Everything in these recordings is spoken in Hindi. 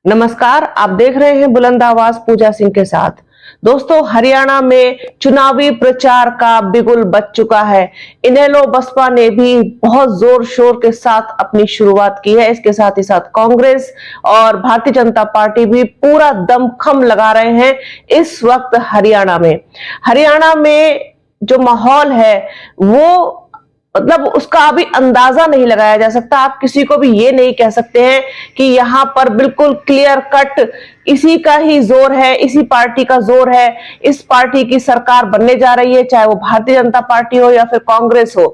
नमस्कार, आप देख रहे हैं बुलंद आवाज पूजा सिंह के साथ। दोस्तों, हरियाणा में चुनावी प्रचार का बिगुल बज चुका है। इनेलो बसपा ने भी बहुत जोर शोर के साथ अपनी शुरुआत की है। इसके साथ ही साथ कांग्रेस और भारतीय जनता पार्टी भी पूरा दमखम लगा रहे हैं इस वक्त हरियाणा में जो माहौल है वो मतलब उसका अभी अंदाजा नहीं लगाया जा सकता। आप किसी को भी ये नहीं कह सकते हैं कि यहां पर बिल्कुल क्लियर कट इसी का ही जोर है, इसी पार्टी का जोर है, इस पार्टी की सरकार बनने जा रही है, चाहे वो भारतीय जनता पार्टी हो या फिर कांग्रेस हो।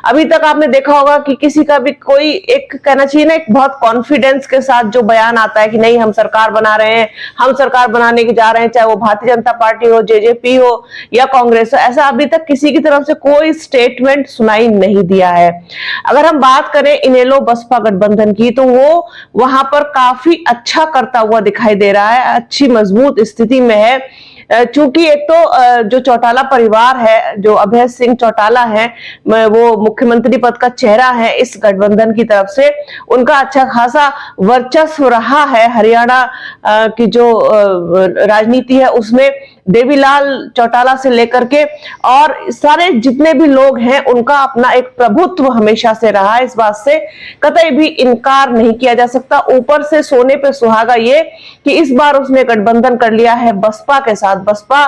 अभी तक आपने देखा होगा कि किसी का भी कोई एक कहना चाहिए ना, एक बहुत कॉन्फिडेंस के साथ जो बयान आता है कि नहीं हम सरकार बना रहे हैं, हम सरकार बनाने के जा रहे हैं, चाहे वो भारतीय जनता पार्टी हो, जेजेपी हो या कांग्रेस हो, ऐसा अभी तक किसी की तरफ से कोई स्टेटमेंट सुनाई नहीं दिया है। अगर हम बात करें इनेलो बसपा गठबंधन की, तो वो वहां पर काफी अच्छा करता हुआ दिखाई दे रहा है, अच्छी मजबूत स्थिति में है। चूंकि एक तो जो चौटाला परिवार है, जो अभय सिंह चौटाला है, वो मुख्यमंत्री पद का चेहरा है इस गठबंधन की तरफ से, उनका अच्छा खासा वर्चस्व रहा है हरियाणा की जो राजनीति है उसमें। देवीलाल चौटाला से लेकर के और सारे जितने भी लोग हैं, उनका अपना एक प्रभुत्व हमेशा से रहा है। इस बात से कतई भी इनकार नहीं किया जा सकता। ऊपर से सोने पे सुहागा ये कि इस बार उसने गठबंधन कर लिया है बसपा के साथ। बसपा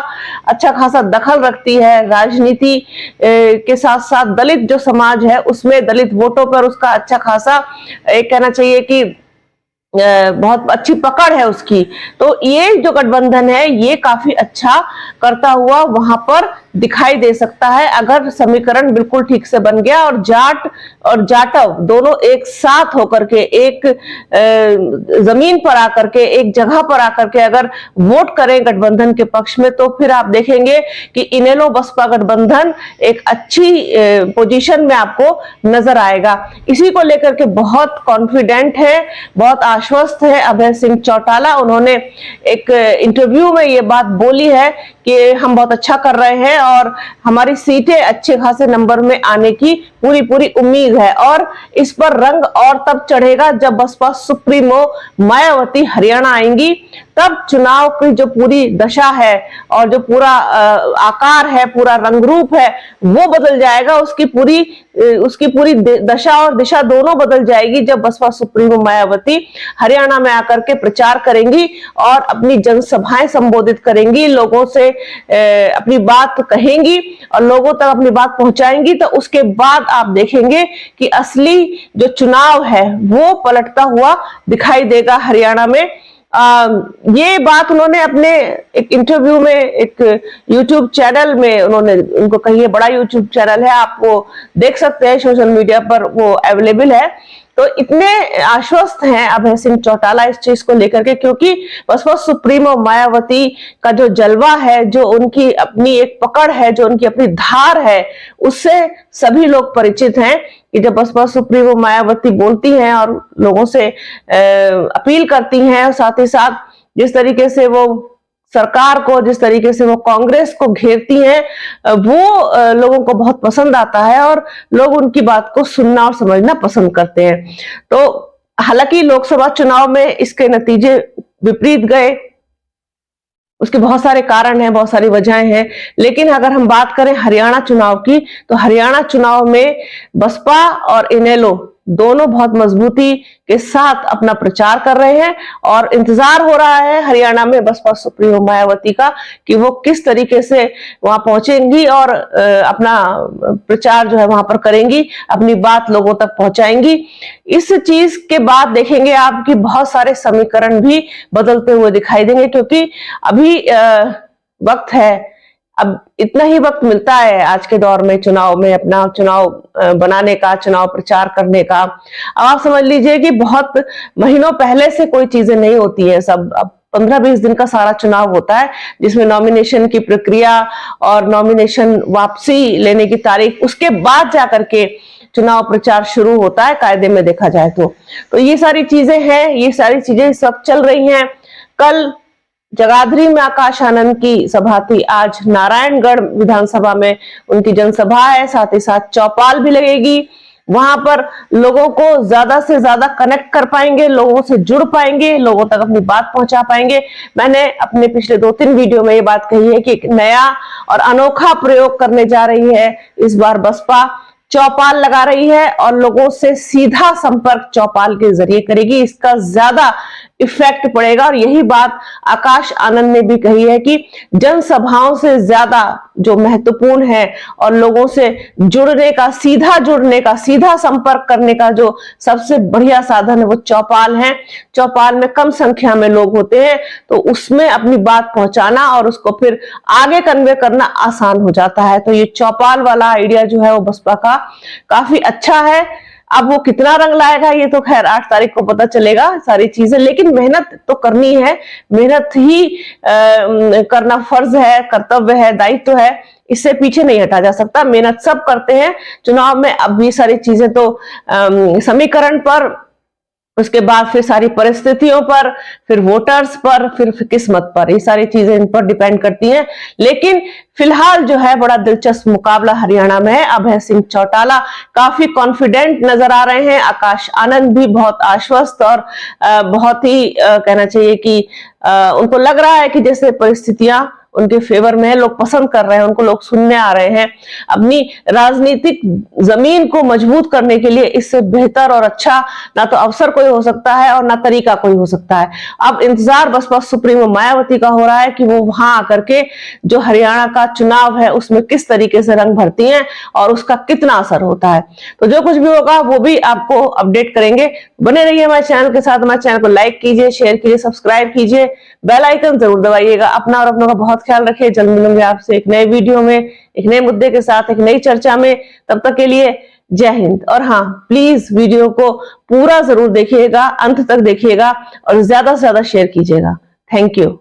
अच्छा खासा दखल रखती है राजनीति के साथ साथ दलित जो समाज है उसमें, दलित वोटों पर उसका अच्छा खासा एक कहना चाहिए कि बहुत अच्छी पकड़ है उसकी। तो ये जो गठबंधन है ये काफी अच्छा करता हुआ वहां पर दिखाई दे सकता है, अगर समीकरण बिल्कुल ठीक से बन गया और जाट और जाटव दोनों एक साथ होकर के एक जमीन पर आकर के, एक जगह पर आकर के अगर वोट करें गठबंधन के पक्ष में, तो फिर आप देखेंगे कि इनेलो बसपा गठबंधन एक अच्छी पोजीशन में आपको नजर आएगा। इसी को लेकर के बहुत कॉन्फिडेंट है, बहुत आश्वस्त है अभय सिंह चौटाला। उन्होंने एक इंटरव्यू में ये बात बोली है कि हम बहुत अच्छा कर रहे हैं और हमारी सीटें अच्छे खासे नंबर में आने की पूरी उम्मीद है। और इस पर रंग और तब चढ़ेगा जब बसपा सुप्रीमो मायावती हरियाणा आएंगी, तब चुनाव की जो पूरी दशा है और जो पूरा आकार है, पूरा रंग रूप है, वो बदल जाएगा। उसकी पूरी दशा और दिशा दोनों बदल जाएगी जब बसपा सुप्रीमो मायावती हरियाणा में आकर के प्रचार करेंगी और अपनी जनसभाएं संबोधित करेंगी, लोगों से अपनी बात कहेंगी और लोगों तक अपनी बात पहुंचाएंगी। तो उसके बाद आप देखेंगे कि असली जो चुनाव है वो पलटता हुआ दिखाई देगा हरियाणा में। ये बात उन्होंने अपने एक इंटरव्यू में, एक यूट्यूब चैनल में उन्होंने उनको कही है। बड़ा यूट्यूब चैनल है, आप वो देख सकते हैं, सोशल मीडिया पर वो अवेलेबल है। तो इतने आश्वस्त हैं अभय सिंह चौटाला इस चीज को लेकर के, क्योंकि बसपा सुप्रीमो मायावती का जो जलवा है, जो उनकी अपनी एक पकड़ है, जो उनकी अपनी धार है, उससे सभी लोग परिचित हैं कि जब बसपा सुप्रीमो मायावती बोलती हैं और लोगों से अपील करती हैं, और साथ ही साथ जिस तरीके से वो सरकार को, जिस तरीके से वो कांग्रेस को घेरती हैं, वो लोगों को बहुत पसंद आता है और लोग उनकी बात को सुनना और समझना पसंद करते हैं। तो हालांकि लोकसभा चुनाव में इसके नतीजे विपरीत गए, उसके बहुत सारे कारण हैं, बहुत सारी वजहें हैं। लेकिन अगर हम बात करें हरियाणा चुनाव की, तो हरियाणा चुनाव में बसपा और इनेलो दोनों बहुत मजबूती के साथ अपना प्रचार कर रहे हैं और इंतजार हो रहा है हरियाणा में बसपा सुप्रीमो मायावती का कि वो किस तरीके से वहां पहुंचेंगी और अपना प्रचार जो है वहां पर करेंगी, अपनी बात लोगों तक पहुंचाएंगी। इस चीज के बाद देखेंगे आप कि बहुत सारे समीकरण भी बदलते हुए दिखाई देंगे, क्योंकि अभी वक्त है, अब इतना ही वक्त मिलता है आज के दौर में चुनाव में अपना चुनाव बनाने का, चुनाव प्रचार करने का। अब आप समझ लीजिए कि बहुत महीनों पहले से कोई चीजें नहीं होती है, सब अब 15-20 दिन का सारा चुनाव होता है, जिसमें नॉमिनेशन की प्रक्रिया और नॉमिनेशन वापसी लेने की तारीख, उसके बाद जाकर के चुनाव प्रचार शुरू होता है कायदे में देखा जाए तो ये सारी चीजें हैं, ये सारी चीजें इस वक्त चल रही हैं। कल जगाधरी में आकाश आनंद की सभा थी, आज नारायणगढ़ विधानसभा में उनकी जनसभा है, साथ ही साथ चौपाल भी लगेगी। वहां पर लोगों को ज्यादा से ज्यादा कनेक्ट कर पाएंगे, लोगों से जुड़ पाएंगे, लोगों तक अपनी बात पहुंचा पाएंगे। मैंने अपने पिछले 2-3 वीडियो में ये बात कही है कि एक नया और अनोखा प्रयोग करने जा रही है इस बार बसपा। चौपाल लगा रही है और लोगों से सीधा संपर्क चौपाल के जरिए करेगी, इसका ज्यादा इफेक्ट पड़ेगा। और यही बात आकाश आनंद ने भी कही है कि जनसभाओं से ज्यादा जो महत्वपूर्ण है और लोगों से जुड़ने का, सीधा संपर्क करने का जो सबसे बढ़िया साधन है वो चौपाल है। चौपाल में कम संख्या में लोग होते हैं, तो उसमें अपनी बात पहुंचाना और उसको फिर आगे कन्वे करना आसान हो जाता है। तो ये चौपाल वाला आइडिया जो है वो बसपा का काफी अच्छा है। अब वो कितना रंग लाएगा ये तो खैर 8 तारीख को पता चलेगा सारी चीजें, लेकिन मेहनत तो करनी है, मेहनत ही करना फर्ज है, कर्तव्य है, दायित्व है, इससे पीछे नहीं हटा जा सकता। मेहनत सब करते हैं चुनाव में। अब ये सारी चीजें तो समीकरण पर, उसके बाद फिर सारी परिस्थितियों पर, फिर वोटर्स पर, फिर किस्मत पर, ये सारी चीजें इन पर डिपेंड करती हैं। लेकिन फिलहाल जो है बड़ा दिलचस्प मुकाबला हरियाणा में है। अभय सिंह चौटाला काफी कॉन्फिडेंट नजर आ रहे हैं, आकाश आनंद भी बहुत आश्वस्त और बहुत ही कहना चाहिए कि उनको लग रहा है कि जैसे परिस्थितियां उनके फेवर में है, लोग पसंद कर रहे हैं, उनको लोग सुनने आ रहे हैं। अपनी राजनीतिक जमीन को मजबूत करने के लिए इससे बेहतर और अच्छा ना तो अवसर कोई हो सकता है और ना तरीका कोई हो सकता है। अब इंतजार बसपा सुप्रीमो मायावती का हो रहा है कि वो वहां आकर के जो हरियाणा का चुनाव है उसमें किस तरीके से रंग भरती हैं और उसका कितना असर होता है। तो जो कुछ भी होगा वो भी आपको अपडेट करेंगे। बने रहिए हमारे चैनल के साथ। हमारे चैनल को लाइक कीजिए, शेयर कीजिए, सब्सक्राइब कीजिए, बेल आइकन जरूर दबाइएगा। अपना और अपनों का बहुत ख्याल रखिए। जल्द मिलूंगे आपसे एक नए वीडियो में, एक नए मुद्दे के साथ, एक नई चर्चा में। तब तक के लिए जय हिंद। और हाँ, प्लीज वीडियो को पूरा जरूर देखिएगा, अंत तक देखिएगा और ज्यादा से ज्यादा शेयर कीजिएगा। Thank you.